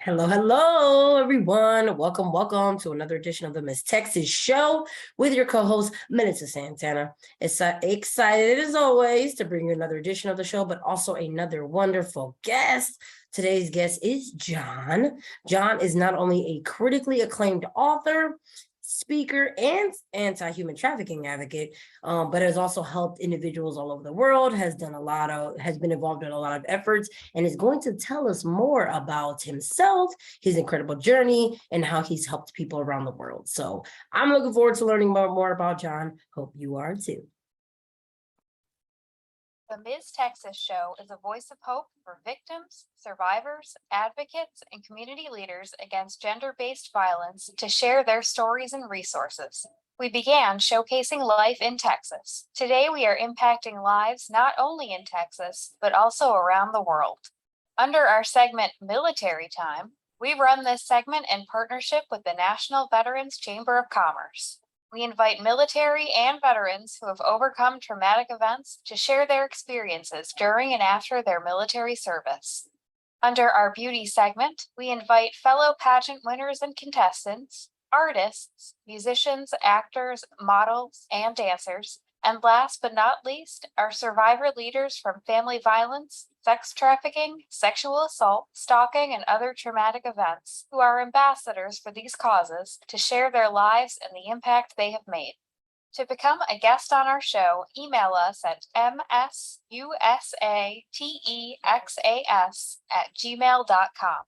Hello, hello, everyone. Welcome to another edition of the Miss Texas Show with your co-host, Melissa Santana. It's excited as always to bring you another edition of the show, but also another wonderful guest. Today's guest is John. John is not only a critically acclaimed author, speaker, and anti-human trafficking advocate, but has also helped individuals all over the world, has been involved in a lot of efforts, and is going to tell us more about himself, his incredible journey, and how he's helped people around the world. So I'm looking forward to learning more about John. Hope you are too. The Ms. Texas Show is a voice of hope for victims, survivors, advocates, and community leaders against gender-based violence to share their stories and resources. We began showcasing life in Texas. Today, we are impacting lives not only in Texas, but also around the world. Under our segment Military Time, we run this segment in partnership with the National Veterans Chamber of Commerce. We invite military and veterans who have overcome traumatic events to share their experiences during and after their military service. Under our beauty segment, we invite fellow pageant winners and contestants, artists, musicians, actors, models, and dancers, and last but not least, our survivor leaders from family violence, sex trafficking, sexual assault, stalking, and other traumatic events, who are ambassadors for these causes to share their lives and the impact they have made. To become a guest on our show, email us at msusatexas@gmail.com.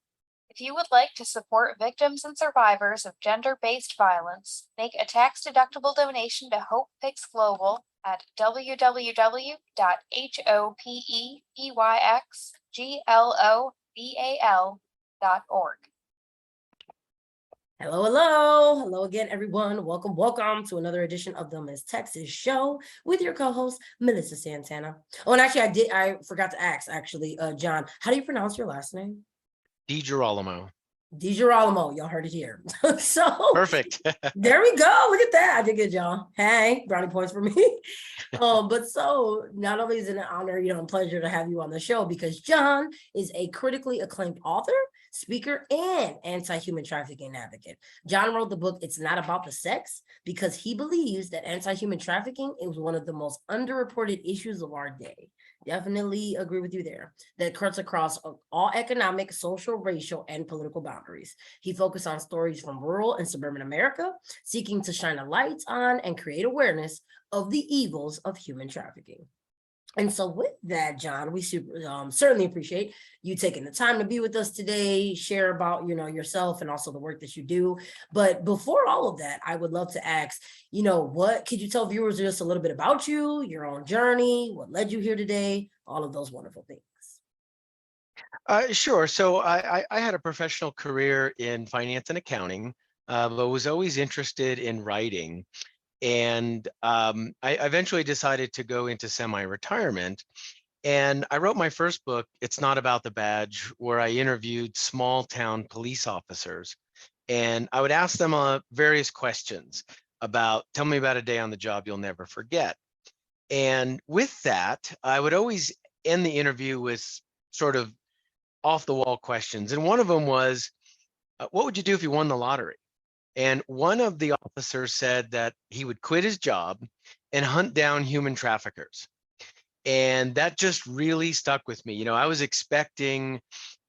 If you would like to support victims and survivors of gender-based violence, make a tax-deductible donation to Hope Picks Global at www.hopeyxglobal.org. Hello again, everyone. Welcome to another edition of the Miss Texas Show with your co-host, Melissa Santana. Oh, and actually, I forgot to ask, John, how do you pronounce your last name? DiGirolamo. DiGirolamo, y'all heard it here. So perfect. There we go. Look at that. I did good, y'all. Hey, brownie points for me. But so not only is it an honor, and pleasure to have you on the show, because John is a critically acclaimed author, speaker, and anti-human trafficking advocate. John wrote the book It's Not About the Sex because he believes that anti-human trafficking is one of the most underreported issues of our day. Definitely agree with you there. That cuts across all economic, social, racial, and political boundaries. He focused on stories from rural and suburban America, seeking to shine a light on and create awareness of the evils of human trafficking. And so with that, John, we certainly appreciate you taking the time to be with us today, share about, yourself and also the work that you do. But before all of that, I would love to ask, what could you tell viewers just a little bit about you, your own journey, what led you here today, all of those wonderful things? Sure. So I had a professional career in finance and accounting, but was always interested in writing. And I eventually decided to go into semi-retirement. And I wrote my first book, It's Not About the Badge, where I interviewed small town police officers. And I would ask them various questions about, tell me about a day on the job you'll never forget. And with that, I would always end the interview with sort of off the wall questions. And one of them was, what would you do if you won the lottery? And one of the officers said that he would quit his job and hunt down human traffickers. And that just really stuck with me. I was expecting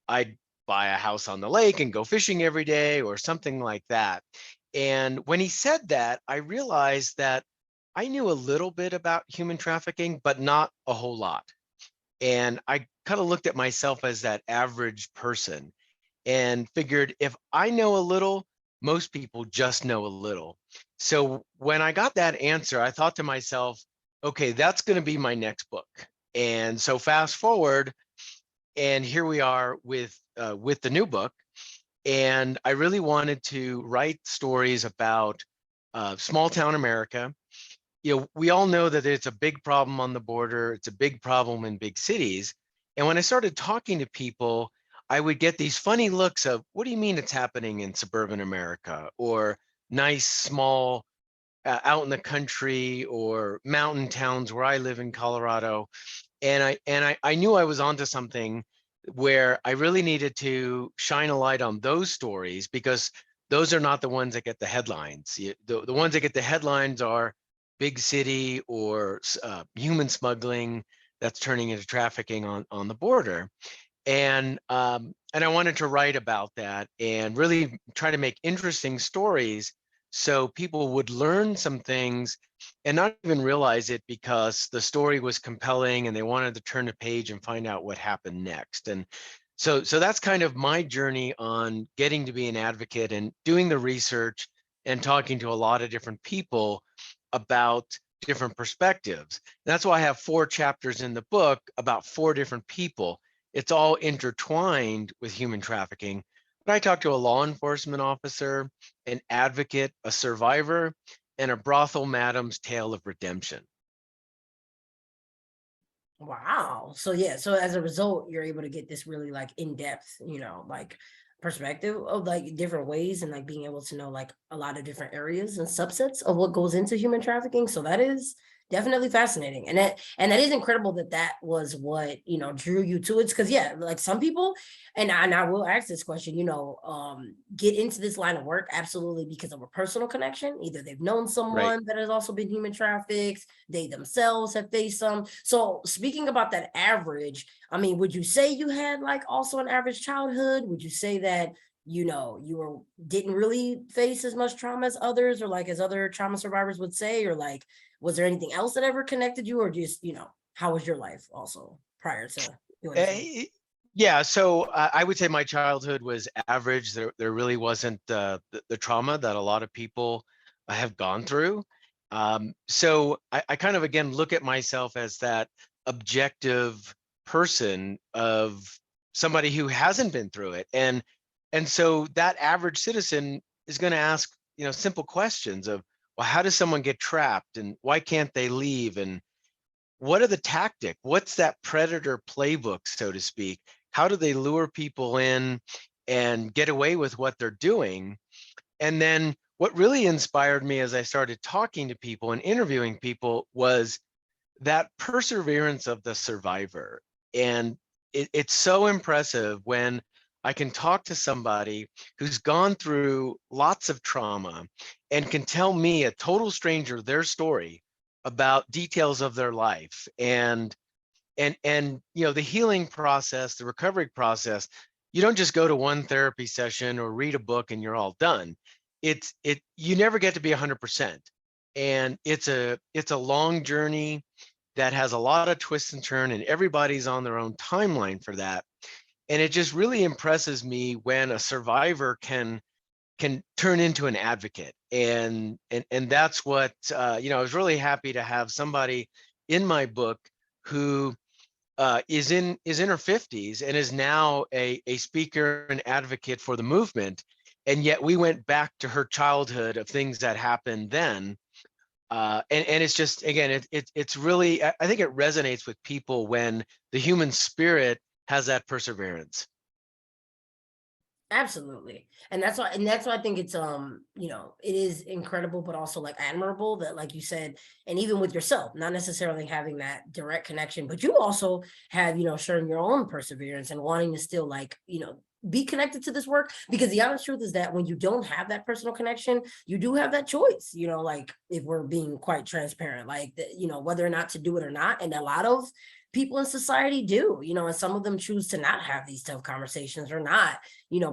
I'd buy a house on the lake and go fishing every day or something like that. And when he said that, I realized that I knew a little bit about human trafficking, but not a whole lot. And I kind of looked at myself as that average person and figured if I know a little, most people just know a little. So when I got that answer, I thought to myself, okay, that's going to be my next book. And so fast forward, and here we are with the new book. And I really wanted to write stories about small town America. We all know that it's a big problem on the border. It's a big problem in big cities. And when I started talking to people, I would get these funny looks of, what do you mean it's happening in suburban America or nice, small, out in the country or mountain towns where I live in Colorado? And I knew I was onto something where I really needed to shine a light on those stories, because those are not the ones that get the headlines. The ones that get the headlines are big city or human smuggling that's turning into trafficking on the border. And I wanted to write about that and really try to make interesting stories so people would learn some things and not even realize it, because the story was compelling and they wanted to turn the page and find out what happened next. And so that's kind of my journey on getting to be an advocate and doing the research and talking to a lot of different people about different perspectives. That's why I have 4 chapters in the book about 4 different people. It's all intertwined with human trafficking. But I talked to a law enforcement officer, an advocate, a survivor, and a brothel madam's tale of redemption. Wow. So yeah, so as a result, you're able to get this really like in-depth, like perspective of like different ways and like being able to know like a lot of different areas and subsets of what goes into human trafficking. So that is definitely fascinating. And that is incredible that that was what, drew you to it. Because yeah, like some people, and I will ask this question, get into this line of work absolutely because of a personal connection. Either they've known Right. someone that has also been human trafficked, they themselves have faced some. So speaking about that average, I mean, would you say you had like also an average childhood? Would you say that, didn't really face as much trauma as others, or like as other trauma survivors would say, or like, was there anything else that ever connected you, or just, how was your life also prior to doing this work? Eh, Yeah, so I would say my childhood was average. There really wasn't the trauma that a lot of people have gone through. So I kind of, again, look at myself as that objective person of somebody who hasn't been through it. And so that average citizen is going to ask, simple questions of, well, how does someone get trapped and why can't they leave? And what are the tactic? What's that predator playbook, so to speak? How do they lure people in and get away with what they're doing? And then what really inspired me as I started talking to people and interviewing people was that perseverance of the survivor. And it's so impressive when I can talk to somebody who's gone through lots of trauma and can tell me, a total stranger, their story about details of their life. And the healing process, the recovery process, you don't just go to one therapy session or read a book and you're all done. You never get to be 100%. And it's a long journey that has a lot of twists and turns, and everybody's on their own timeline for that. And it just really impresses me when a survivor can turn into an advocate. And that's what I was really happy to have somebody in my book who is in her 50s and is now a speaker and advocate for the movement. And yet we went back to her childhood of things that happened then. And it's just, again, it's really, I think it resonates with people when the human spirit has that perseverance. Absolutely. And that's why I think it's it is incredible, but also like admirable that, like you said, and even with yourself, not necessarily having that direct connection, but you also have, shown your own perseverance and wanting to still like, be connected to this work. Because the honest truth is that when you don't have that personal connection, you do have that choice, like if we're being quite transparent, like whether or not to do it or not. And a lot of people in society do, and some of them choose to not have these tough conversations or not,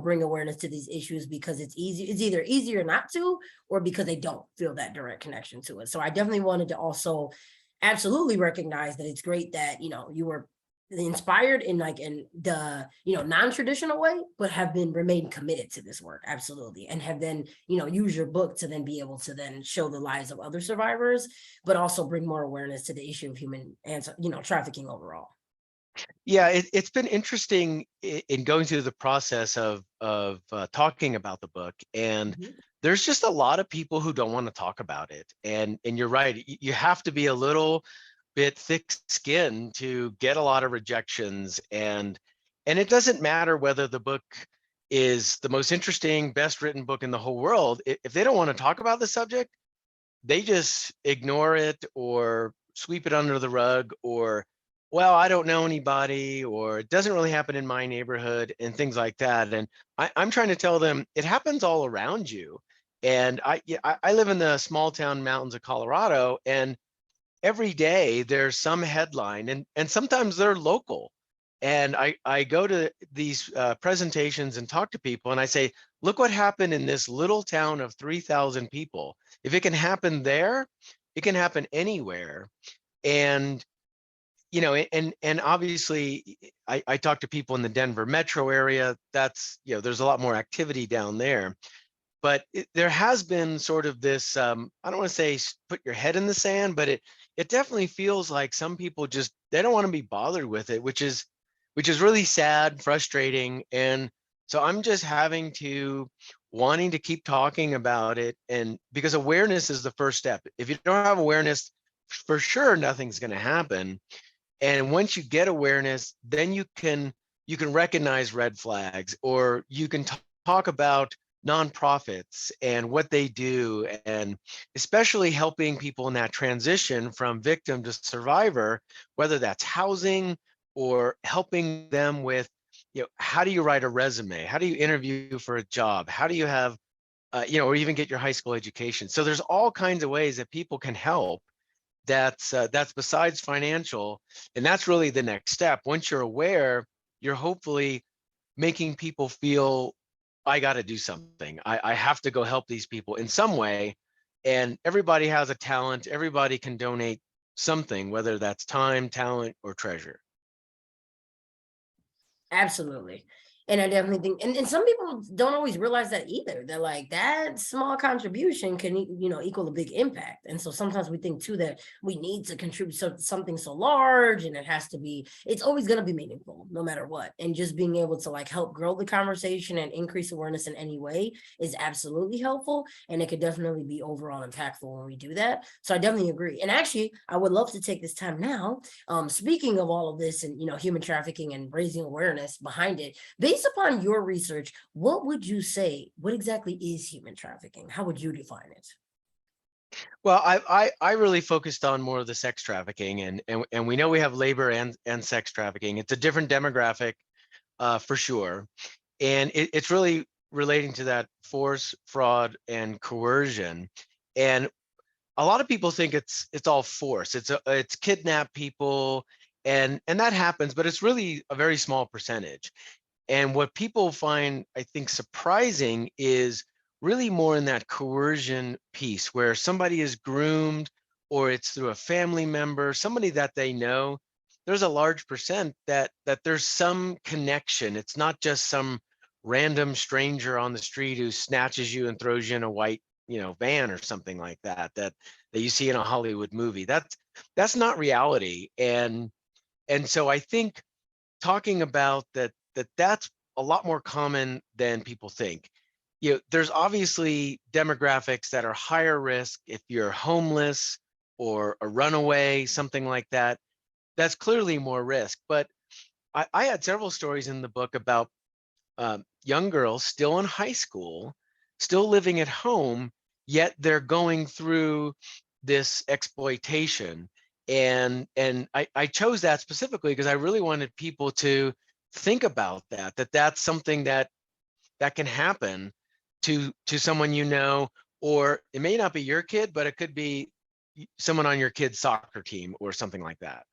bring awareness to these issues because it's either easier not to, or because they don't feel that direct connection to it. So I definitely wanted to also absolutely recognize that it's great that, you were inspired in like in the, non-traditional way, but have been remained committed to this work. Absolutely. And have then, use your book to then be able to then show the lives of other survivors, but also bring more awareness to the issue of human and, trafficking overall. Yeah, it's been interesting in going through the process of talking about the book, and Mhm. there's just a lot of people who don't want to talk about it. And you're right, you have to be a little bit thick-skinned to get a lot of rejections, and it doesn't matter whether the book is the most interesting, best written book in the whole world. If they don't want to talk about the subject, they just ignore it or sweep it under the rug, or well, I don't know anybody, or it doesn't really happen in my neighborhood, and things like that. And I'm trying to tell them it happens all around you. And I live in the small town mountains of Colorado, and every day there's some headline, and sometimes they're local. And I go to these presentations and talk to people, and I say, look what happened in this little town of 3,000 people. If it can happen there, it can happen anywhere. And and obviously I talk to people in the Denver metro area. That's, there's a lot more activity down there. But there has been sort of this, I don't want to say put your head in the sand, but it definitely feels like some people just, they don't want to be bothered with it, which is really sad, frustrating. And so I'm just wanting to keep talking about it. And because awareness is the first step. If you don't have awareness, for sure nothing's going to happen. And once you get awareness, then you can recognize red flags, or you can talk about nonprofits and what they do, and especially helping people in that transition from victim to survivor, whether that's housing or helping them with, how do you write a resume? How do you interview for a job? How do you have, or even get your high school education? So there's all kinds of ways that people can help. That's besides financial, and that's really the next step. Once you're aware, you're hopefully making people feel, I got to do something. I have to go help these people in some way. And everybody has a talent. Everybody can donate something, whether that's time, talent, or treasure. Absolutely. And I definitely think, and some people don't always realize that either. They're like, that small contribution can, equal a big impact. And so sometimes we think too that we need to contribute something so large, and it's always going to be meaningful no matter what. And just being able to like help grow the conversation and increase awareness in any way is absolutely helpful. And it could definitely be overall impactful when we do that. So I definitely agree. And actually, I would love to take this time now, speaking of all of this and, human trafficking and raising awareness behind it, based upon your research, what would you say, what exactly is human trafficking? How would you define it? Well, I really focused on more of the sex trafficking, and we know we have labor and sex trafficking. It's a different demographic, for sure, and it's really relating to that force, fraud, and coercion. And a lot of people think it's all force. It's kidnap people, and that happens, but it's really a very small percentage. And what people find, I think, surprising is really more in that coercion piece, where somebody is groomed, or it's through a family member, somebody that they know. There's a large percent that there's some connection. It's not just some random stranger on the street who snatches you and throws you in a white, van or something like that you see in a Hollywood movie. That's not reality. And so I think talking about that's a lot more common than people think. There's obviously demographics that are higher risk. If you're homeless or a runaway, something like that, that's clearly more risk. But I had several stories in the book about young girls still in high school, still living at home, yet they're going through this exploitation. And I chose that specifically because I really wanted people to think about that's something that can happen to someone, or it may not be your kid, but it could be someone on your kid's soccer team or something like that.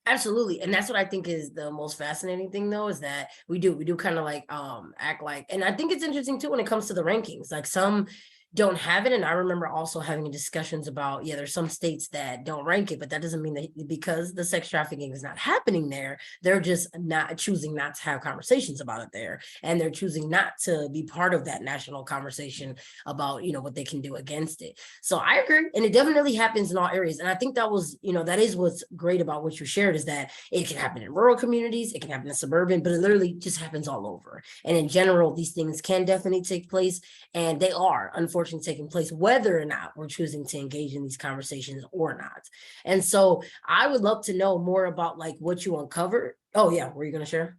Absolutely. And that's what I think is the most fascinating thing though, is that we do kind of like act like, and I think it's interesting too when it comes to the rankings. Like some don't have it. And I remember also having discussions about, there's some states that don't rank it, but that doesn't mean that because the sex trafficking is not happening there, they're just not choosing not to have conversations about it there. And they're choosing not to be part of that national conversation about, what they can do against it. So I agree. And it definitely happens in all areas. And I think that was, that is what's great about what you shared, is that it can happen in rural communities, it can happen in suburban, but it literally just happens all over. And in general, these things can definitely take place, and they are unfortunately taking place, whether or not we're choosing to engage in these conversations or not. And so I would love to know more about like what you uncovered. Oh yeah, were you going to share?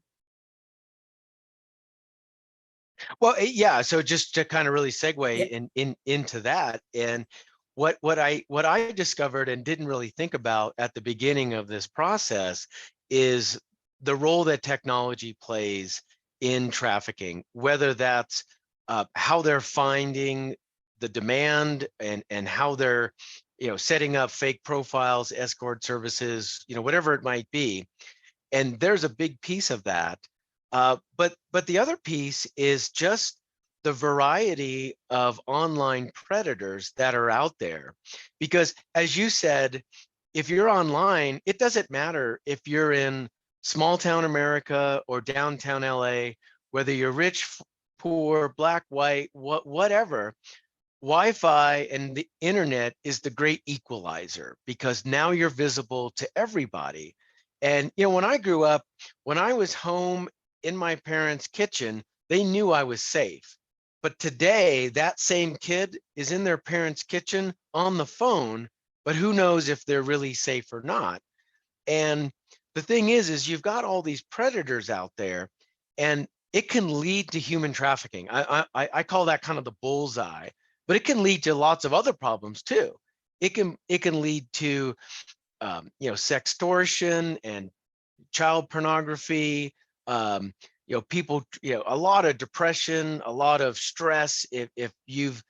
Well, yeah. So just to kind of really segue Yeah. into that, and what I discovered and didn't really think about at the beginning of this process is the role that technology plays in trafficking, whether that's how they're finding the demand and how they're setting up fake profiles, escort services, whatever it might be. And there's a big piece of that. But the other piece is just the variety of online predators that are out there. Because as you said, if you're online, it doesn't matter if you're in small town America or downtown LA, whether you're rich, poor, black, white, whatever. Wi-Fi and the internet is the great equalizer, because now you're visible to everybody. And when I grew up, when I was home in my parents' kitchen, they knew I was safe. But today, that same kid is in their parents' kitchen on the phone, but who knows if they're really safe or not. And the thing is you've got all these predators out there, and it can lead to human trafficking. I call that kind of the bullseye, but it can lead to lots of other problems too. It can lead to sextortion and child pornography, people, a lot of depression, a lot of stress. If you've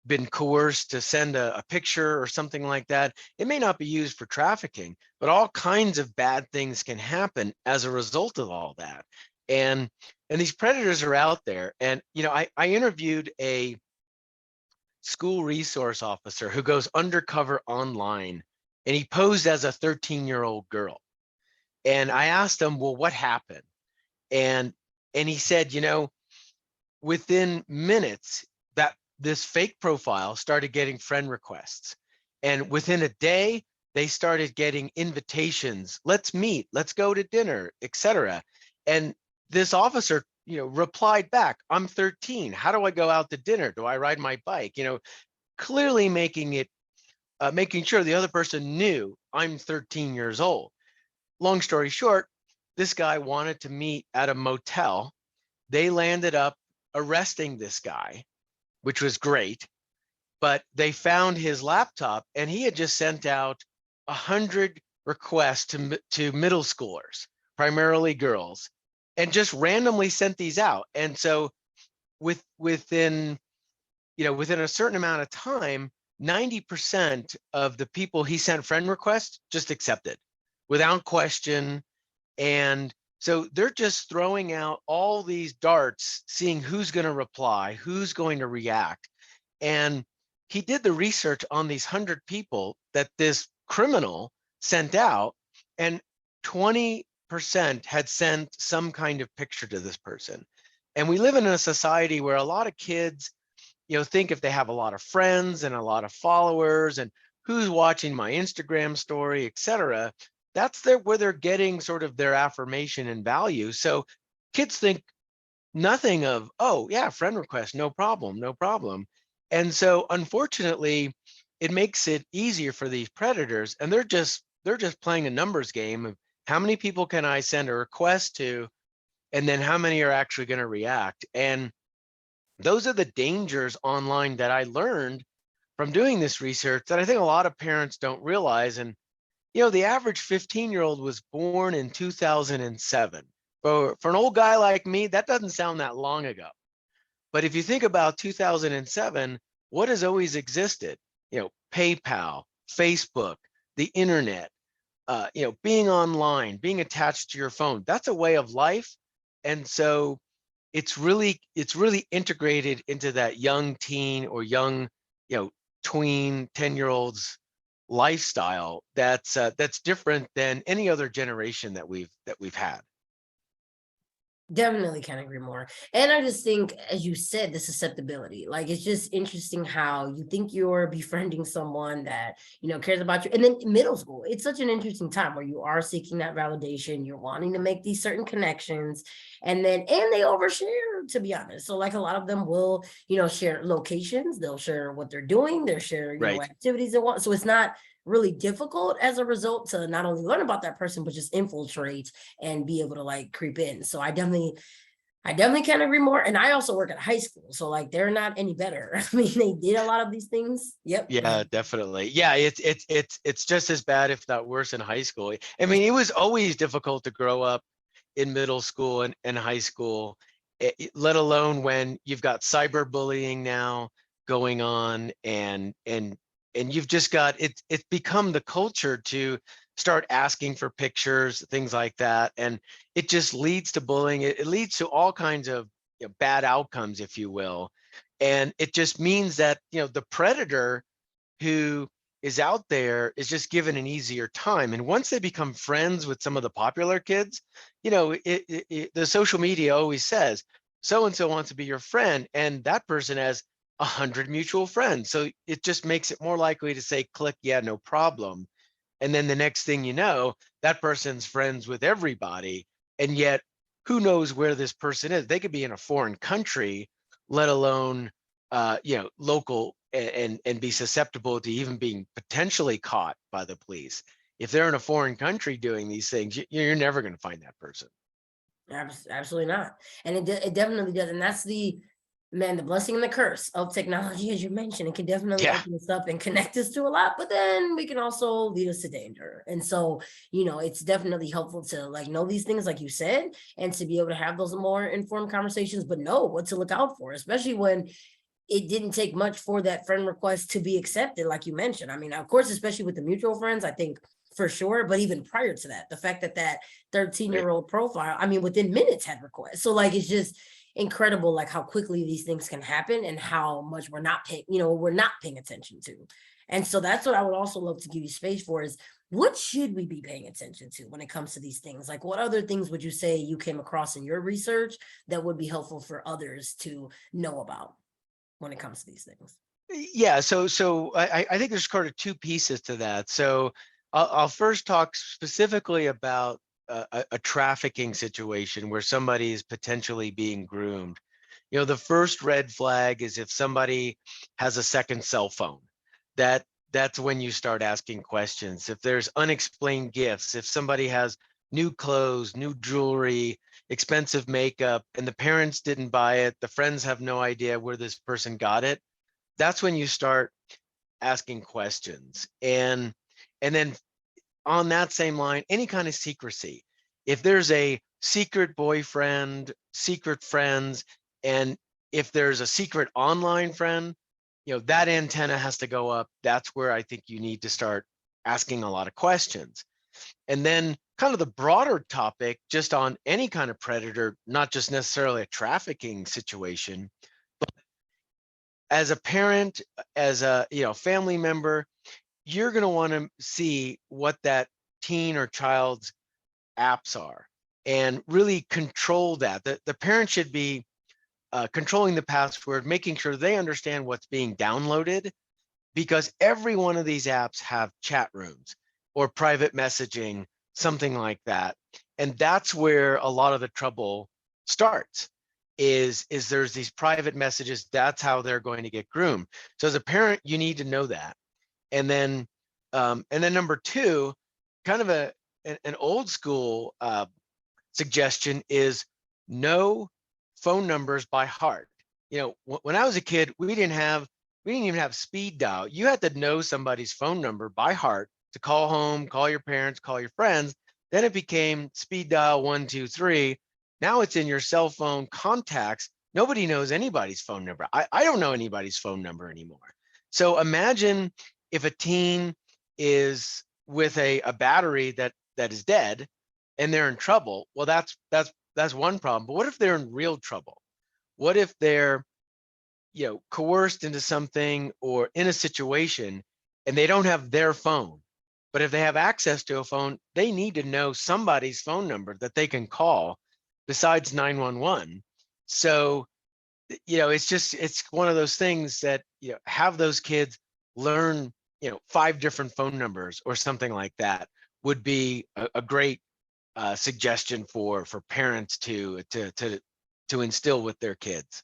been coerced to send a picture or something like that, it may not be used for trafficking, but all kinds of bad things can happen as a result of all that. And these predators are out there. And I interviewed a school resource officer who goes undercover online, and he posed as a 13-year-old girl. And I asked him, well, what happened? And he said, within minutes, that this fake profile started getting friend requests. And within a day, they started getting invitations. Let's meet, let's go to dinner, etc. And this officer, replied back, I'm 13. How do I go out to dinner? Do I ride my bike? Clearly making sure the other person knew I'm 13 years old. Long story short, this guy wanted to meet at a motel. They landed up arresting this guy, which was great, but they found his laptop, and he had just sent out 100 requests to middle schoolers, primarily girls, and just randomly sent these out. And so within a certain amount of time, 90% of the people he sent friend requests just accepted without question. And so they're just throwing out all these darts, seeing who's going to reply, who's going to react. And he did the research on these 100 people that this criminal sent out, and 20% had sent some kind of picture to this person. And we live in a society where a lot of kids, think if they have a lot of friends and a lot of followers and who's watching my Instagram story, etc., that's where they're getting sort of their affirmation and value. So kids think nothing of, oh yeah, friend request, no problem, no problem. And so unfortunately, it makes it easier for these predators, and they're just playing a numbers game of how many people can I send a request to, and then how many are actually going to react. And those are the dangers online that I learned from doing this research that I think a lot of parents don't realize. And the average 15-year-old was born in 2007. For an old guy like me, that doesn't sound that long ago. But if you think about 2007, what has always existed? PayPal, Facebook, the internet, being online, being attached to your phone. That's a way of life. And so it's really integrated into that young teen or young, tween, 10-year-olds lifestyle that's different than any other generation that we've had. Definitely can't agree more. And I just think, as you said, the susceptibility, like, it's just interesting how you think you're befriending someone that, cares about you. And then middle school, it's such an interesting time where you are seeking that validation, you're wanting to make these certain connections, and they overshare, to be honest. So like a lot of them will, share locations, they'll share what they're doing, they'll share, Right. activities they want. So it's not really difficult as a result to not only learn about that person, but just infiltrate and be able to like creep in. So I I definitely can't agree more. And I also work at high school, so like they're not any better. I mean, they did a lot of these things. Yep. Yeah, definitely. Yeah, it's just as bad, if not worse, in high school. I mean, it was always difficult to grow up in middle school and high school, let alone when you've got cyberbullying now going on, and you've just got it's become the culture to start asking for pictures, things like that, and it just leads to bullying. It leads to all kinds of, bad outcomes, if you will, and it just means that, the predator who is out there is just given an easier time. And once they become friends with some of the popular kids, the social media always says, so and so wants to be your friend, and that person has 100 mutual friends. So it just makes it more likely to say, click, yeah, no problem. And then the next thing you know, that person's friends with everybody. And yet, who knows where this person is? They could be in a foreign country, let alone local, and be susceptible to even being potentially caught by the police. If they're in a foreign country doing these things, you're never going to find that person. Absolutely not. And it definitely does. And that's the blessing and the curse of technology, as you mentioned. It can definitely Yeah. open us up and connect us to a lot, but then we can also lead us to danger. And so, it's definitely helpful to like know these things, like you said, and to be able to have those more informed conversations, but know what to look out for, especially when it didn't take much for that friend request to be accepted, like you mentioned. I mean, of course, especially with the mutual friends, I think for sure, but even prior to that, the fact that that 13-year-old profile, I mean, within minutes had requests. So like, it's just incredible, like how quickly these things can happen and how much we're not paying attention to. And so that's what I would also love to give you space for is, what should we be paying attention to when it comes to these things? Like, what other things would you say you came across in your research that would be helpful for others to know about when it comes to these things? Yeah, so I think there's kind of two pieces to that. So I'll first talk specifically about a trafficking situation where somebody is potentially being groomed. The first red flag is if somebody has a second cell phone. That's when you start asking questions. If there's unexplained gifts, if somebody has new clothes, new jewelry, expensive makeup, and the parents didn't buy it, the friends have no idea where this person got it, that's when you start asking questions. And then on that same line, any kind of secrecy. If there's a secret boyfriend, secret friends, and if there's a secret online friend, that antenna has to go up. That's where I think you need to start asking a lot of questions. And then kind of the broader topic, just on any kind of predator, not just necessarily a trafficking situation, as a parent, as a family member, you're going to want to see what that teen or child's apps are and really control that. The parent should be controlling the password, making sure they understand what's being downloaded, because every one of these apps have chat rooms or private messaging, something like that. And that's where a lot of the trouble starts. Is there's these private messages. That's how they're going to get groomed. So as a parent, you need to know that. And then number two, kind of an old school suggestion is know phone numbers by heart. When I was a kid, we didn't even have speed dial. You had to know somebody's phone number by heart to call home, call your parents, call your friends. Then it became speed dial 123. Now it's in your cell phone contacts. Nobody knows anybody's phone number. I don't know anybody's phone number anymore. So imagine if a teen is with a battery that is dead and they're in trouble. Well, that's one problem. But what if they're in real trouble? What if they're coerced into something or in a situation and they don't have their phone? But if they have access to a phone, they need to know somebody's phone number that they can call besides 911. So, it's one of those things that, have those kids learn, 5 different phone numbers or something like that would be a great suggestion for parents to instill with their kids.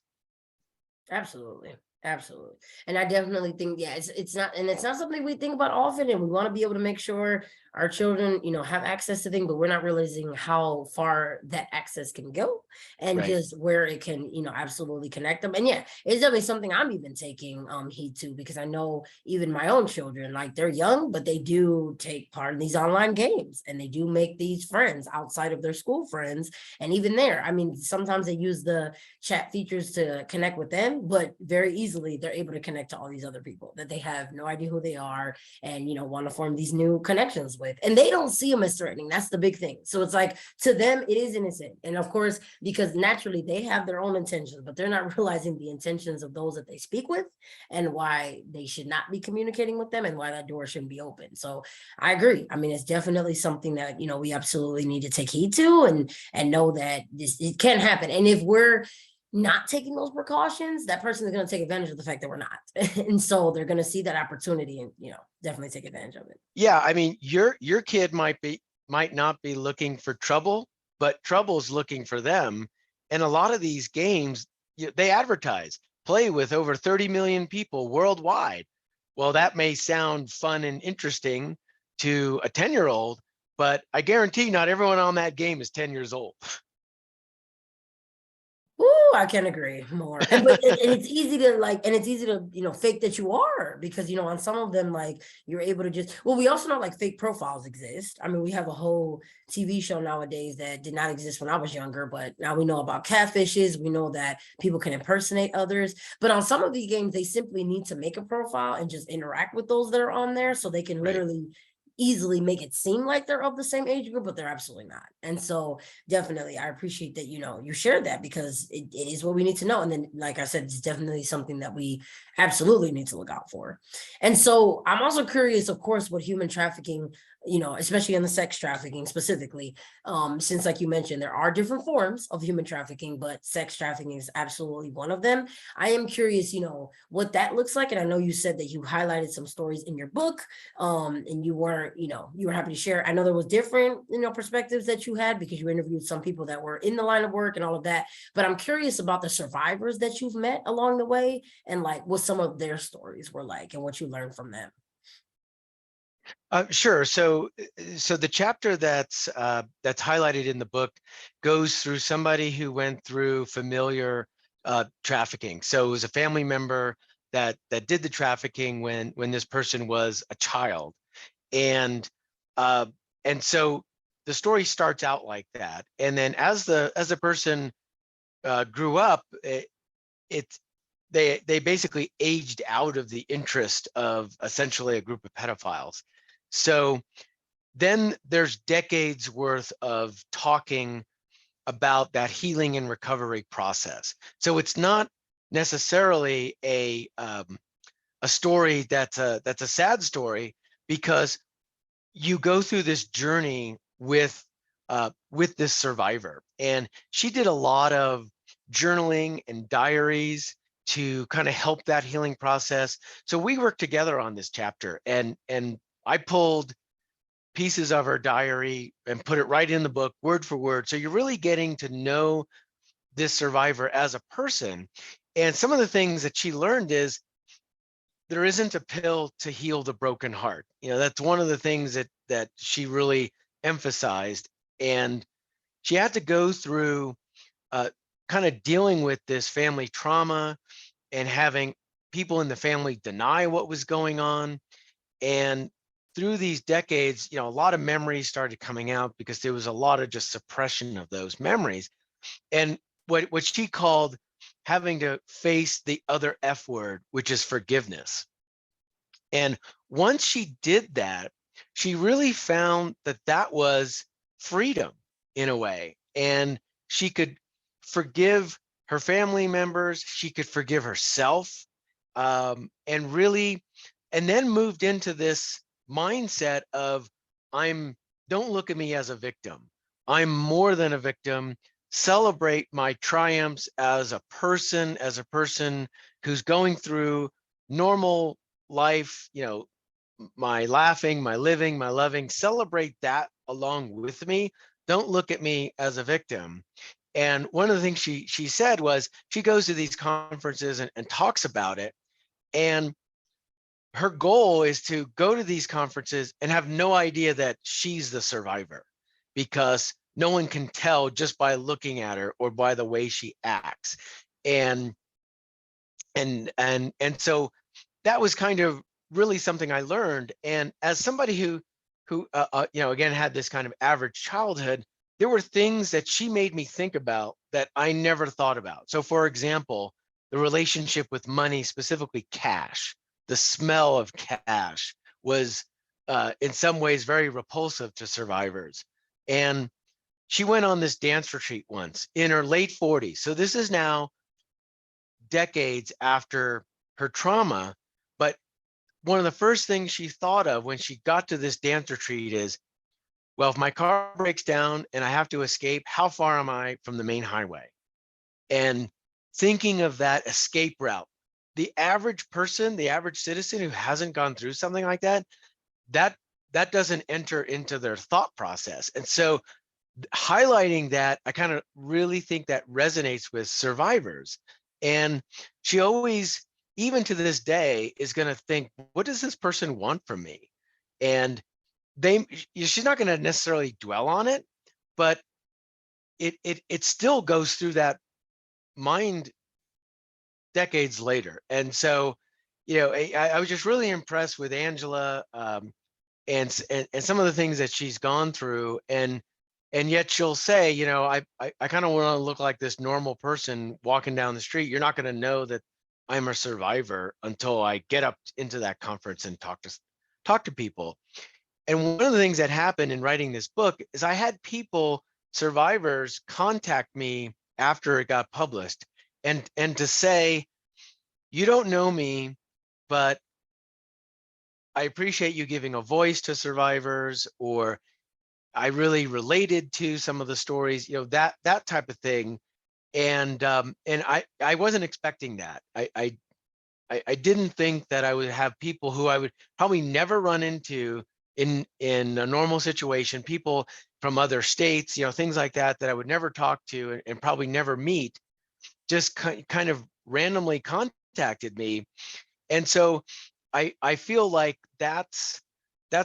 Absolutely. Absolutely. And I definitely think, yeah, it's not something we think about often, and we want to be able to make sure our children, have access to things, but we're not realizing how far that access can go and Right. just where it can, absolutely connect them. And yeah, it's definitely something I'm even taking heed to, because I know even my own children, like they're young, but they do take part in these online games and they do make these friends outside of their school friends. And even there, I mean, sometimes they use the chat features to connect with them, but very easily they're able to connect to all these other people that they have no idea who they are and, want to form these new connections with. And they don't see them as threatening. That's the big thing. So it's like, to them, it is innocent. And of course, because naturally they have their own intentions, but they're not realizing the intentions of those that they speak with and why they should not be communicating with them and why that door shouldn't be open. So I agree. I mean, it's definitely something that, we absolutely need to take heed to and know that it can happen. And if we're not taking those precautions, that person is going to take advantage of the fact that we're not. And so they're going to see that opportunity and, definitely take advantage of it. Yeah, I mean, your kid might not be looking for trouble, but trouble's looking for them. And a lot of these games, they advertise, play with over 30 million people worldwide. Well, that may sound fun and interesting to a 10-year-old, but I guarantee not everyone on that game is 10 years old. Ooh, I can agree more. And it's easy to fake that you are, because on some of them, like, you're able to just, well, we also know like fake profiles exist. I mean, we have a whole TV show nowadays that did not exist when I was younger, but now we know about catfishes. We know that people can impersonate others. But on some of these games, they simply need to make a profile and just interact with those that are on there, so they can Right. literally easily make it seem like they're of the same age group, but they're absolutely not. And so definitely, I appreciate that, you shared that, because it is what we need to know. And then, like I said, it's definitely something that we absolutely need to look out for. And so I'm also curious, of course, what human trafficking, especially in the sex trafficking specifically, since, like you mentioned, there are different forms of human trafficking, but sex trafficking is absolutely one of them. I am curious, what that looks like. And I know you said that you highlighted some stories in your book, and you weren't, you were happy to share. I know there was different, perspectives that you had, because you interviewed some people that were in the line of work and all of that. But I'm curious about the survivors that you've met along the way, and like what some of their stories were like and what you learned from them. Sure. So the chapter that's highlighted in the book goes through somebody who went through familiar trafficking. So it was a family member that did the trafficking when this person was a child, and uh, so the story starts out like that, and then as the person grew up, they basically aged out of the interest of essentially a group of pedophiles. So then there's decades worth of talking about that healing and recovery process. So it's not necessarily a story that's a sad story, because you go through this journey with this survivor, and she did a lot of journaling and diaries to kind of help that healing process. So we worked together on this chapter, and I pulled pieces of her diary and put it right in the book, word for word. So you're really getting to know this survivor as a person. And some of the things that she learned is there isn't a pill to heal the broken heart. That's one of the things that she really emphasized. And she had to go through kind of dealing with this family trauma and having people in the family deny what was going on. And through these decades, a lot of memories started coming out, because there was a lot of just suppression of those memories. And what she called having to face the other F word, which is forgiveness. And once she did that, she really found that was freedom in a way. And she could forgive her family members, she could forgive herself, and then moved into this mindset of, don't look at me as a victim. I'm more than a victim. Celebrate my triumphs as a person who's going through normal life, my laughing, my living, my loving, celebrate that along with me. Don't look at me as a victim. And one of the things she said was, she goes to these conferences and talks about it. And her goal is to go to these conferences and have no idea that she's the survivor, because no one can tell just by looking at her or by the way she acts. And so that was kind of really something I learned. And as somebody who again had this kind of average childhood, there were things that she made me think about that I never thought about. So for example, the relationship with money, specifically cash, the smell of cash was in some ways very repulsive to survivors. And she went on this dance retreat once in her late 40s. So this is now decades after her trauma. But one of the first things she thought of when she got to this dance retreat is, well, if my car breaks down and I have to escape, how far am I from the main highway? And thinking of that escape route, the average person, the average citizen who hasn't gone through something like that, that doesn't enter into their thought process. And so highlighting that, I kind of really think that resonates with survivors. And she always, even to this day, is going to think, what does this person want from me? And she's not going to necessarily dwell on it, but it still goes through that mind decades later. And so, I was just really impressed with Angela, and some of the things that she's gone through. And yet she'll say, I kind of want to look like this normal person walking down the street. You're not going to know that I'm a survivor until I get up into that conference and talk to people. And one of the things that happened in writing this book is I had people, survivors, contact me after it got published and to say, you don't know me, but I appreciate you giving a voice to survivors, or I really related to some of the stories, that type of thing. And I wasn't expecting that. I didn't think that I would have people who I would probably never run into in a normal situation, people from other states, things like that I would never talk to and probably never meet, just kind of randomly contacted me. And so I feel like that's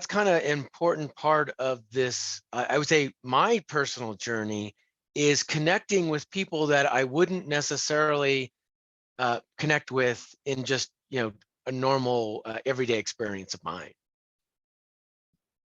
kind of an important part of this. I would say my personal journey is connecting with people that I wouldn't necessarily connect with in just, a normal everyday experience of mine.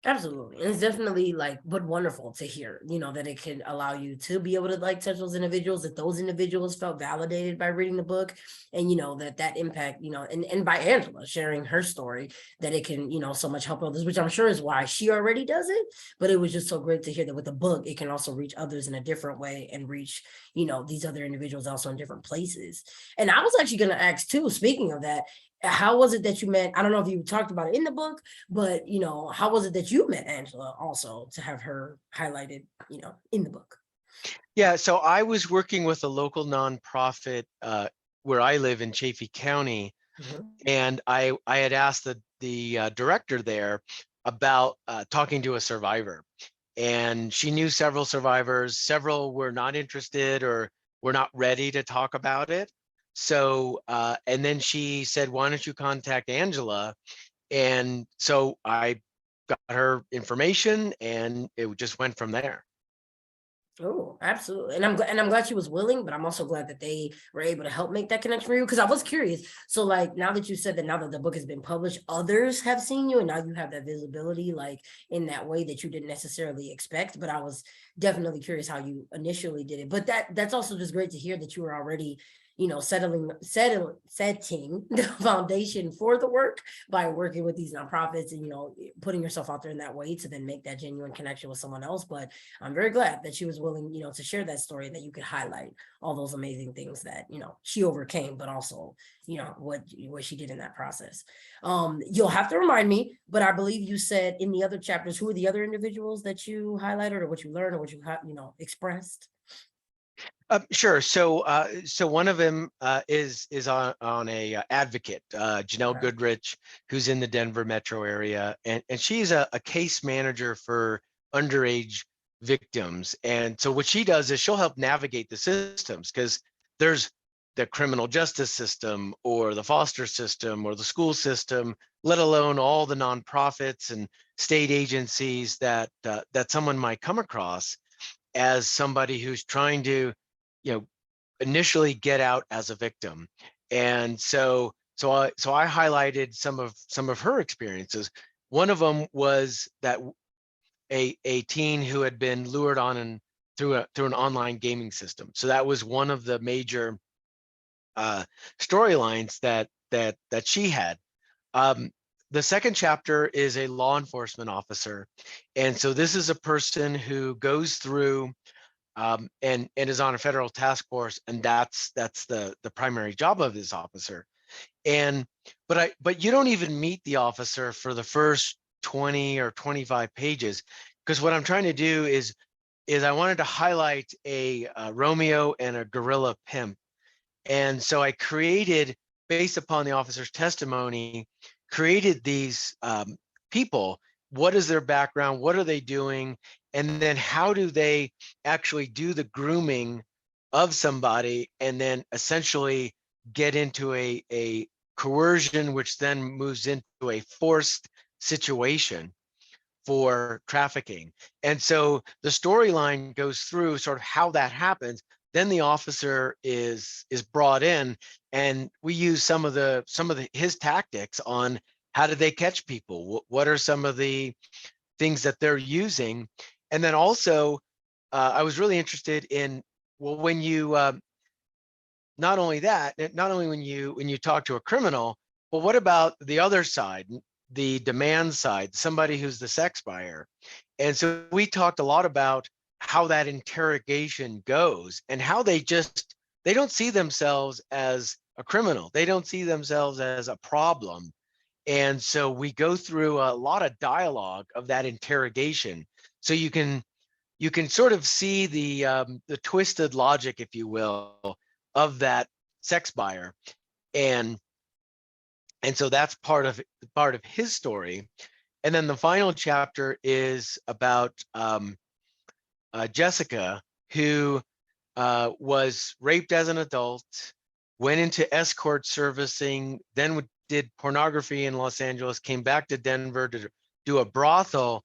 Absolutely. And it's definitely like, but wonderful to hear, that it can allow you to be able to like touch those individuals, that those individuals felt validated by reading the book. And, that impact, and by Angela sharing her story, that it can, so much help others, which I'm sure is why she already does it. But it was just so great to hear that with the book, it can also reach others in a different way and reach, these other individuals also in different places. And I was actually going to ask too, speaking of that, how was it that you met? I don't know if you talked about it in the book, but how was it that you met Angela also to have her highlighted, in the book? Yeah, so I was working with a local nonprofit where I live in Chaffee County, and I had asked the director there about talking to a survivor, and she knew several survivors. Several were not interested or were not ready to talk about it. So, and then she said, why don't you contact Angela? And so I got her information and it just went from there. Oh, absolutely. And I'm glad she was willing, but I'm also glad that they were able to help make that connection for you. Because I was curious. So like now that you said that, now that the book has been published, others have seen you and now you have that visibility, like in that way that you didn't necessarily expect. But I was definitely curious how you initially did it. But that's also just great to hear that you were already, setting the foundation for the work by working with these nonprofits and, putting yourself out there in that way to then make that genuine connection with someone else. But I'm very glad that she was willing, to share that story, that you could highlight all those amazing things that, she overcame, but also, what she did in that process. You'll have to remind me, but I believe you said in the other chapters, who are the other individuals that you highlighted or what you learned or what you, expressed? Sure. So one of them is on a advocate, Janelle Okay. Goodrich, who's in the Denver metro area, and she's a case manager for underage victims. And so what she does is she'll help navigate the systems, because there's the criminal justice system or the foster system or the school system, let alone all the nonprofits and state agencies that that someone might come across as somebody who's trying to, you know, initially get out as a victim. And so I highlighted some of her experiences. One of them was that a teen who had been lured on and through an online gaming system. So that was one of the major storylines that she had. The second chapter is a law enforcement officer, and so this is a person who goes through and is on a federal task force, and that's the primary job of this officer. And but you don't even meet the officer for the first 20 or 25 pages, because what I'm trying to do is I wanted to highlight a Romeo and a guerrilla pimp. And so I created, based upon the officer's testimony, created these people. What is their background? What are they doing? And then how do they actually do the grooming of somebody and then essentially get into a coercion, which then moves into a forced situation for trafficking. And so the storyline goes through sort of how that happens. Then the officer is brought in, and we use some of his tactics on how do they catch people, what are some of the things that they're using. And then also I was really interested in, well, when you not only when you talk to a criminal, but what about the other side, the demand side, somebody who's the sex buyer? And so we talked a lot about how that interrogation goes and how they don't see themselves as a criminal. They don't see themselves as a problem. And so we go through a lot of dialogue of that interrogation. So you can sort of see the twisted logic, if you will, of that sex buyer. And so that's part of his story. And then the final chapter is about Jessica, who was raped as an adult, went into escort servicing, then did pornography in Los Angeles, came back to Denver to do a brothel,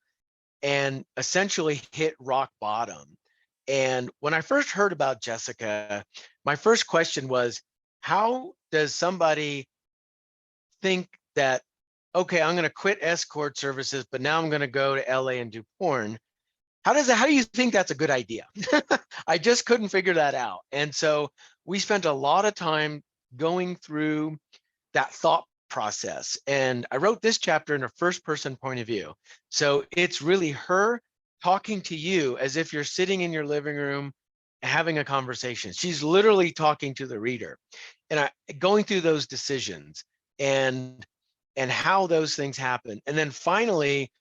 and essentially hit rock bottom. And when I first heard about Jessica, my first question was, how does somebody think that, okay, I'm going to quit escort services, but now I'm going to go to LA and do porn? How do you think that's a good idea? I just couldn't figure that out. And so we spent a lot of time going through that thought process. And I wrote this chapter in a first person point of view. So it's really her talking to you as if you're sitting in your living room having a conversation. She's literally talking to the reader, and going through those decisions and how those things happen. And then finally,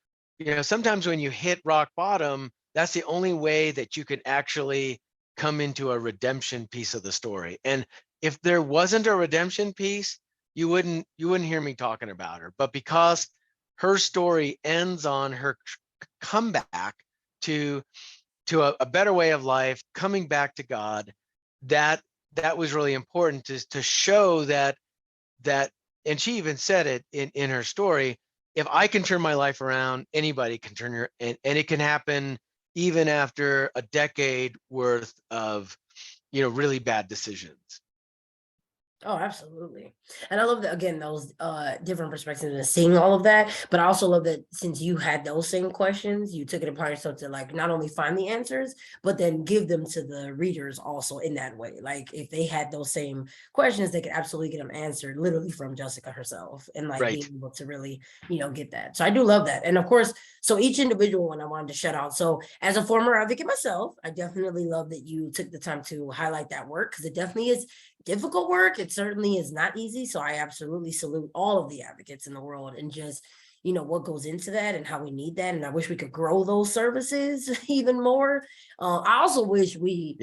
sometimes when you hit rock bottom, that's the only way that you can actually come into a redemption piece of the story. And if there wasn't a redemption piece, you wouldn't hear me talking about her. But because her story ends on her comeback to a better way of life, coming back to God, that was really important to show that, and she even said it in her story, if I can turn my life around, anybody can turn your, and it can happen even after a decade worth of, really bad decisions. Oh, absolutely. And I love that, again, those different perspectives and seeing all of that. But I also love that since you had those same questions, you took it upon yourself to like not only find the answers, but then give them to the readers also in that way. Like if they had those same questions, they could absolutely get them answered literally from Jessica herself, and like Right. being able to really, get that. So I do love that. And of course, so each individual one I wanted to shout out. So as a former advocate myself, I definitely love that you took the time to highlight that work, because it definitely is difficult work. It certainly is not easy. So I absolutely salute all of the advocates in the world, and just, what goes into that and how we need that. And I wish we could grow those services even more. I also wish we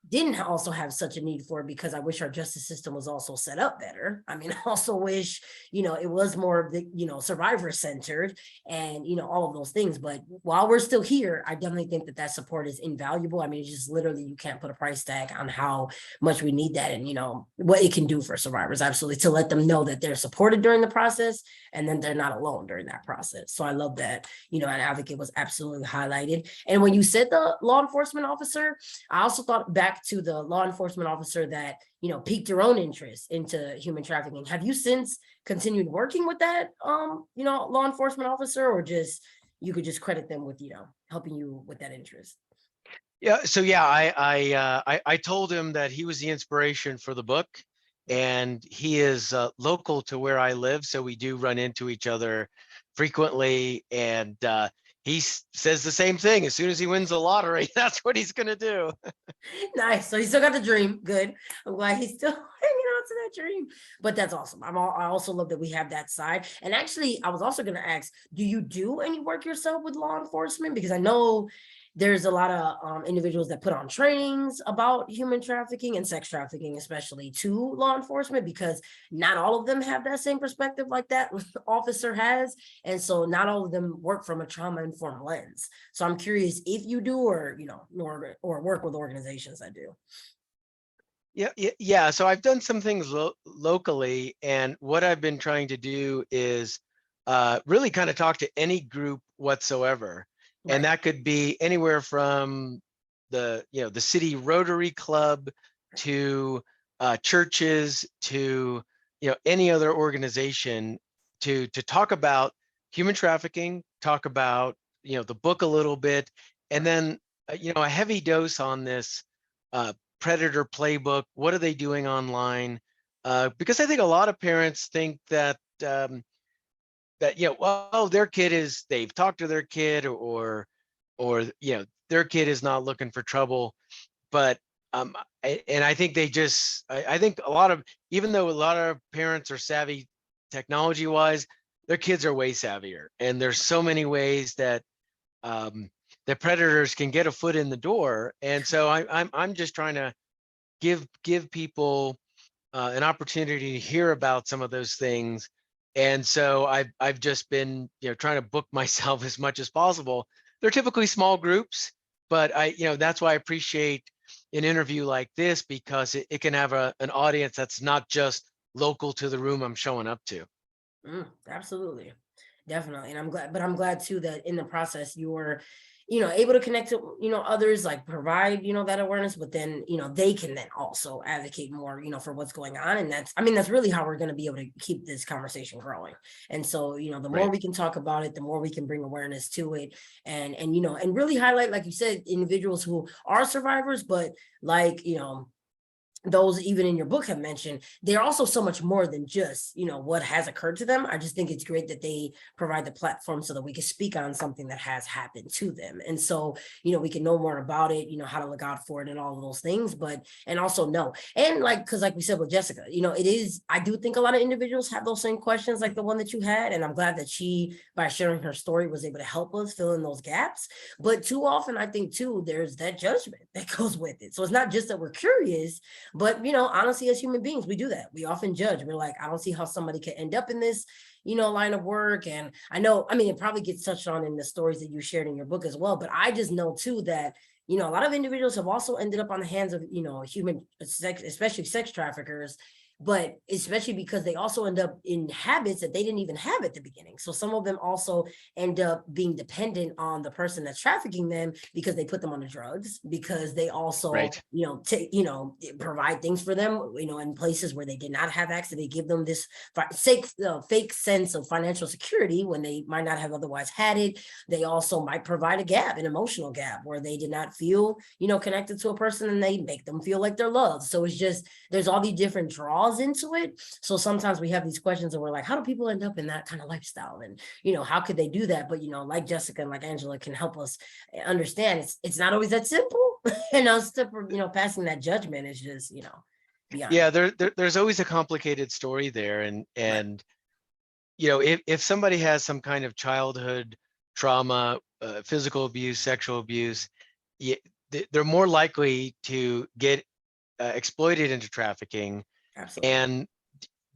didn't also have such a need for it, because I wish our justice system was also set up better. I mean, I also wish, it was more of the, survivor centered and, all of those things. But while we're still here, I definitely think that that support is invaluable. I mean, it's just literally, you can't put a price tag on how much we need that and, what it can do for survivors. Absolutely. To let them know that they're supported during the process and then they're not alone during that process. So I love that, an advocate was absolutely highlighted. And when you said the law enforcement officer, I also thought back to the law enforcement officer that, piqued your own interest into human trafficking. Have you since continued working with that, law enforcement officer, or just, you could just credit them with, helping you with that interest? Yeah. So yeah, I told him that he was the inspiration for the book, and he is local to where I live, so we do run into each other frequently. And he says the same thing. As soon as he wins the lottery, that's what he's gonna do. Nice. So he still got the dream. Good. I'm glad he's still hanging on to that dream. But that's awesome. I also love that we have that side. And actually, I was also going to ask, do you do any work yourself with law enforcement? Because I know there's a lot of individuals that put on trainings about human trafficking and sex trafficking, especially to law enforcement, because not all of them have that same perspective like that officer has. And so not all of them work from a trauma-informed lens. So I'm curious if you do, or, or work with organizations that do. Yeah. So I've done some things locally, and what I've been trying to do is really kind of talk to any group whatsoever. Right. And that could be anywhere from the city Rotary Club to churches to any other organization to talk about human trafficking, talk about the book a little bit, and then a heavy dose on this predator playbook. What are they doing online? Because I think a lot of parents think that well, their kid is, they've talked to their kid, or their kid is not looking for trouble. But and I think they just, I think a lot of, even though a lot of parents are savvy technology wise, their kids are way savvier, and there's so many ways that the predators can get a foot in the door. And so I'm just trying to give people an opportunity to hear about some of those things. And so I've just been trying to book myself as much as possible. They're typically small groups, but that's why I appreciate an interview like this, because it can have an audience that's not just local to the room I'm showing up to. Absolutely. Definitely. And I'm glad too that in the process you were, able to connect to, others, like provide, that awareness, but then, they can then also advocate more, for what's going on. And that's really how we're going to be able to keep this conversation growing. And so, the more we can talk about it, the more we can bring awareness to it, and really highlight, like you said, individuals who are survivors, but like, those even in your book have mentioned, they're also so much more than just, what has occurred to them. I just think it's great that they provide the platform so that we can speak on something that has happened to them. And so, we can know more about it, how to look out for it and all of those things, and also know. And because like we said with Jessica, I do think a lot of individuals have those same questions like the one that you had. And I'm glad that she, by sharing her story, was able to help us fill in those gaps. But too often, I think too, there's that judgment that goes with it. So it's not just that we're curious, but, honestly, as human beings, we do that. We often judge. We're like, I don't see how somebody could end up in this, line of work. And I know, it probably gets touched on in the stories that you shared in your book as well. But I just know too that, a lot of individuals have also ended up on the hands of, human sex, especially sex traffickers, but especially because they also end up in habits that they didn't even have at the beginning. So some of them also end up being dependent on the person that's trafficking them, because they put them on the drugs, because they also, provide things for them, in places where they did not have access. They give them this fake sense of financial security when they might not have otherwise had it. They also might provide a gap, an emotional gap, where they did not feel, connected to a person, and they make them feel like they're loved. So it's just, there's all these different draws into it. So sometimes we have these questions and we're like, how do people end up in that kind of lifestyle? And, how could they do that? But, like Jessica and like Angela can help us understand, it's not always that simple. And passing that judgment is just, beyond. Yeah, there's always a complicated story there. And if somebody has some kind of childhood trauma, physical abuse, sexual abuse, they're more likely to get exploited into trafficking, Absolutely. and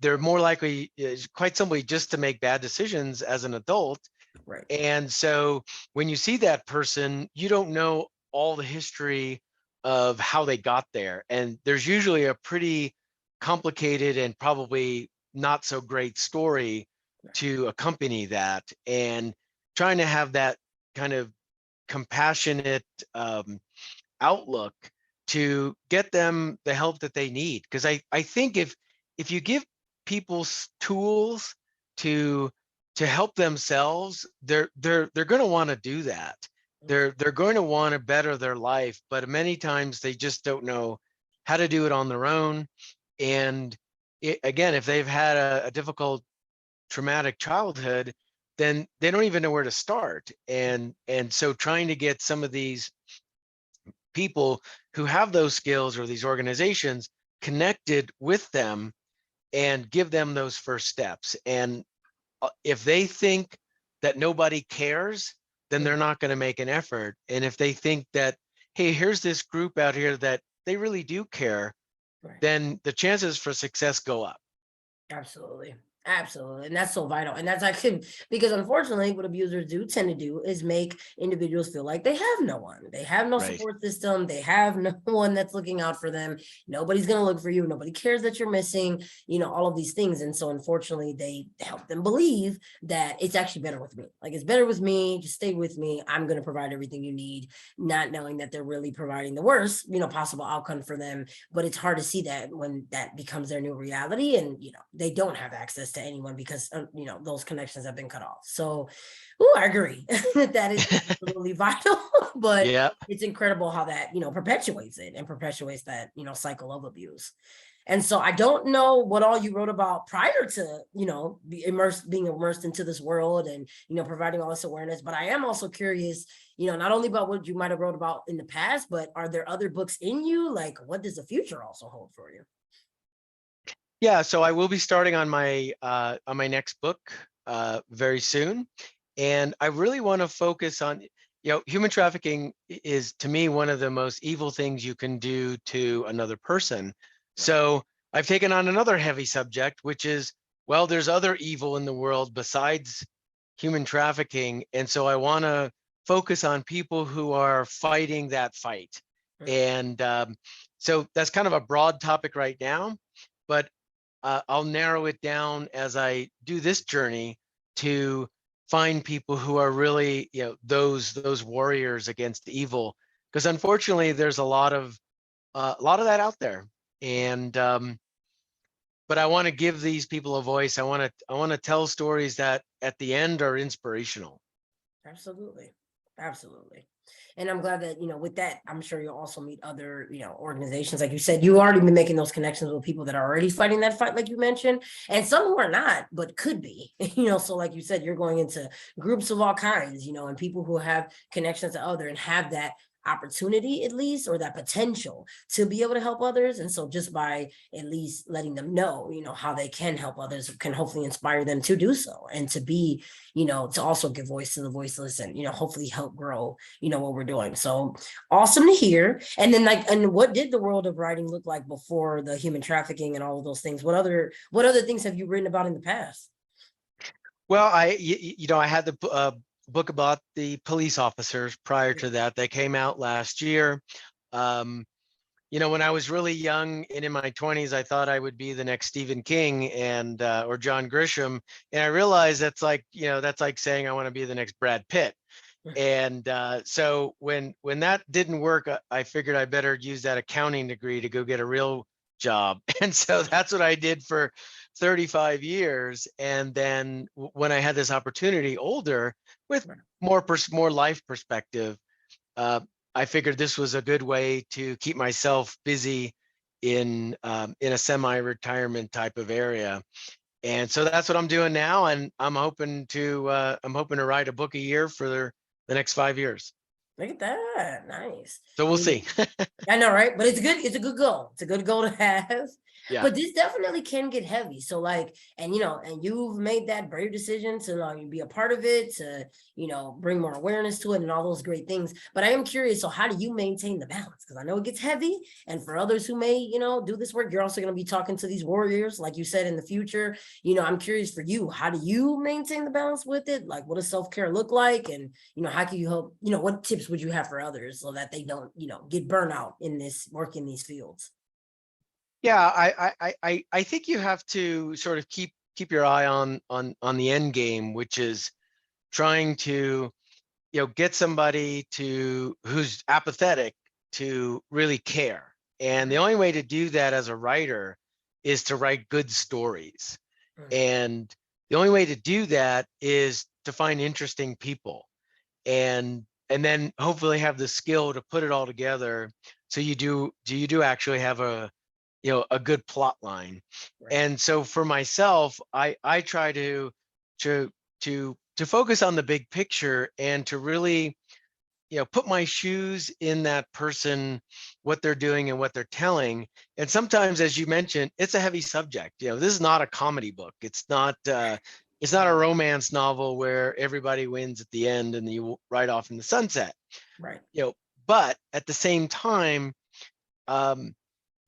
they're more likely, quite simply, just to make bad decisions as an adult. Right. And so when you see that person, you don't know all the history of how they got there. And there's usually a pretty complicated and probably not so great story to accompany that. And trying to have that kind of compassionate outlook to get them the help that they need. Because I think if you give people tools to help themselves, they're going to want to do that. They're going to want to better their life, but many times they just don't know how to do it on their own. And again, if they've had a difficult traumatic childhood, then they don't even know where to start. And so trying to get some of these people who have those skills or these organizations connected with them and give them those first steps. And if they think that nobody cares, then they're not going to make an effort. And if they think that, hey, here's this group out here that they really do care, Right. then the chances for success go up. Absolutely. Absolutely. And that's so vital. And that's actually because unfortunately, what abusers do tend to do is make individuals feel like they have no one. They have no Right. support system. They have no one that's looking out for them. Nobody's going to look for you. Nobody cares that you're missing, all of these things. And so unfortunately, they help them believe that it's actually better with me. Like, it's better with me. Just stay with me. I'm going to provide everything you need, not knowing that they're really providing the worst, possible outcome for them. But it's hard to see that when that becomes their new reality, and, they don't have access to anyone because those connections have been cut off. So I agree that is absolutely vital, but Yeah. it's incredible how that perpetuates it and perpetuates that cycle of abuse. And so I don't know what all you wrote about prior to being immersed into this world and providing all this awareness, but I am also curious not only about what you might have wrote about in the past, but are there other books in you? Like, what does the future also hold for you? Yeah, so I will be starting on my next book very soon, and I really want to focus on, human trafficking is, to me, one of the most evil things you can do to another person. So I've taken on another heavy subject, which is, well, there's other evil in the world besides human trafficking, and so I want to focus on people who are fighting that fight. And so that's kind of a broad topic right now, but I'll narrow it down as I do this journey to find people who are really, those warriors against evil. Because unfortunately, there's a lot of that out there, and but I want to give these people a voice. I want to tell stories that at the end are inspirational. Absolutely. Absolutely. And I'm glad that, with that, I'm sure you'll also meet other, organizations. Like you said, you already been making those connections with people that are already fighting that fight, like you mentioned, and some who are not, but could be, so like you said, you're going into groups of all kinds, and people who have connections to other and have that opportunity, at least, or that potential to be able to help others. And so just by at least letting them know, how they can help others can hopefully inspire them to do so, and to be, to also give voice to the voiceless, and, hopefully help grow, what we're doing. So awesome to hear. And then and what did the world of writing look like before the human trafficking and all of those things? What other things have you written about in the past? Well, I had the book about the police officers prior to that. They came out last year. When I was really young and in my 20s, I thought I would be the next Stephen King and or John Grisham, and I realized that's like saying I want to be the next Brad Pitt. And so when that didn't work, I figured I better use that accounting degree to go get a real job. And so that's what I did for 35 years. And then when I had this opportunity older with more life perspective, I figured this was a good way to keep myself busy in a semi-retirement type of area. And so that's what I'm doing now. And I'm hoping to write a book a year for the next 5 years. Look at that. Nice. So we'll see. I know, right? But it's good. It's a good goal. It's a good goal to have. Yeah. But this definitely can get heavy. So like, and and you've made that brave decision to be a part of it, to, bring more awareness to it and all those great things. But I am curious, so how do you maintain the balance? Because I know it gets heavy. And for others who may, do this work, you're also going to be talking to these warriors, like you said, in the future. I'm curious for you, how do you maintain the balance with it? Like, what does self-care look like? And, how can you help, what tips would you have for others so that they don't, get burnout in this work in these fields? Yeah, I think you have to sort of keep your eye on the end game, which is trying to get somebody who's apathetic to really care. And the only way to do that as a writer is to write good stories. And the only way to do that is to find interesting people, and then hopefully have the skill to put it all together. So you do actually have a good plot line. Right. And so for myself, I try to focus on the big picture and to really put my shoes in that person, what they're doing and what they're telling. And sometimes, as you mentioned, it's a heavy subject. This is not a comedy book. It's not a romance novel where everybody wins at the end and you ride off in the sunset. Right. But at the same time,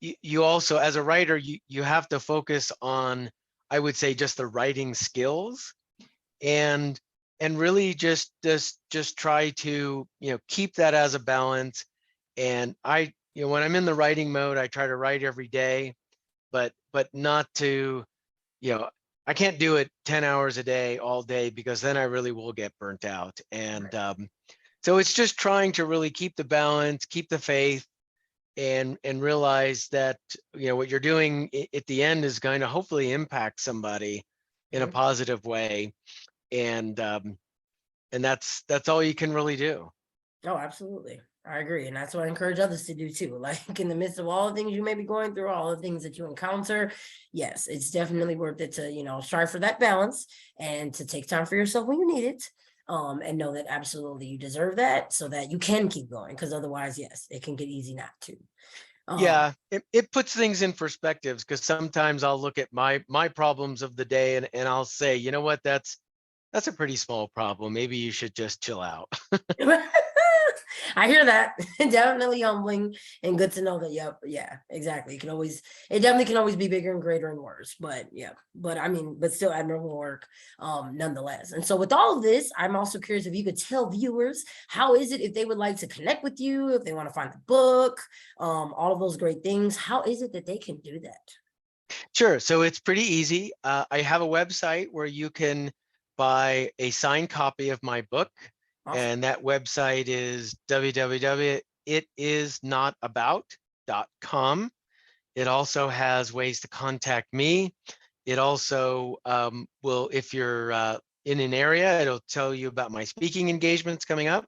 you also, as a writer, you have to focus on, I would say, just the writing skills, and really just try to keep that as a balance. And I when I'm in the writing mode, I try to write every day, but not to I can't do it 10 hours a day all day, because then I really will get burnt out. And so it's just trying to really keep the balance, keep the faith, and realize that what you're doing at the end is going to hopefully impact somebody in a positive way. And that's all you can really do. Oh, absolutely. I agree. And that's what I encourage others to do too. Like, in the midst of all the things you may be going through, all the things that you encounter, yes, it's definitely worth it to, strive for that balance and to take time for yourself when you need it. And know that absolutely you deserve that, so that you can keep going. Because otherwise, yes, it can get easy not to. Yeah, it puts things in perspectives, because sometimes I'll look at my problems of the day and I'll say, you know what, that's a pretty small problem. Maybe you should just chill out. I hear that. Definitely humbling and good to know that. Yep. Yeah, exactly. It definitely can always be bigger and greater and worse, but yeah, but still admirable work, nonetheless. And so with all of this, I'm also curious if you could tell viewers, how is it if they would like to connect with you, if they want to find the book, all of those great things, how is it that they can do that? Sure. So it's pretty easy. I have a website where you can buy a signed copy of my book. Awesome. And that website is www.itisnotabout.com. It also has ways to contact me. It also will, if you're in an area, it'll tell you about my speaking engagements coming up.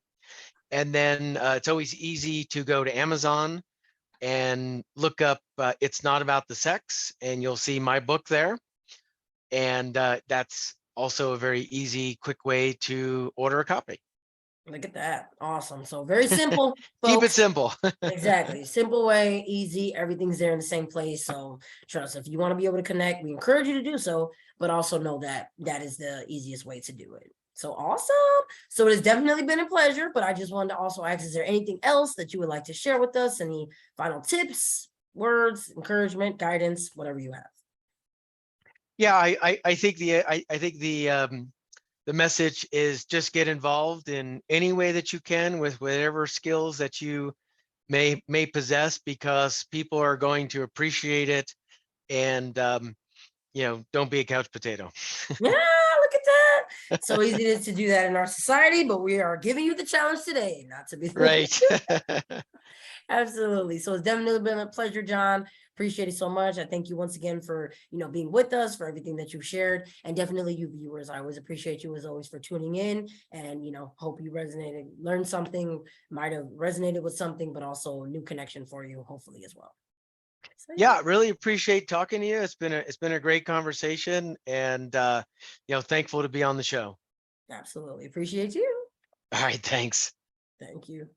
And then it's always easy to go to Amazon and look up It's Not About the Sex, and you'll see my book there. And that's also a very easy, quick way to order a copy. Look at that. Awesome. So very simple. Keep it Folks. simple. Exactly. Simple way, easy. Everything's there in the same place. So trust, if you want to be able to connect, we encourage you to do so, but also know that that is the easiest way to do it. So awesome. So it has definitely been a pleasure, but I just wanted to also ask, is there anything else that you would like to share with us? Any final tips, words, encouragement, guidance, whatever you have? Yeah, I think the message is just get involved in any way that you can with whatever skills that you may possess, because people are going to appreciate it. And don't be a couch potato. Yeah, look at that. So easy to do that in our society, but we are giving you the challenge today, not to be Right. Absolutely. So it's definitely been a pleasure, John. Appreciate it so much. I thank you once again for, being with us, for everything that you've shared, and definitely you viewers. I always appreciate you as always for tuning in, and, hope you resonated, learned something, might have resonated with something, but also a new connection for you, hopefully as well. So, Yeah, really appreciate talking to you. It's been a great conversation, and thankful to be on the show. absolutely. Appreciate you. All right, thanks. Thank you.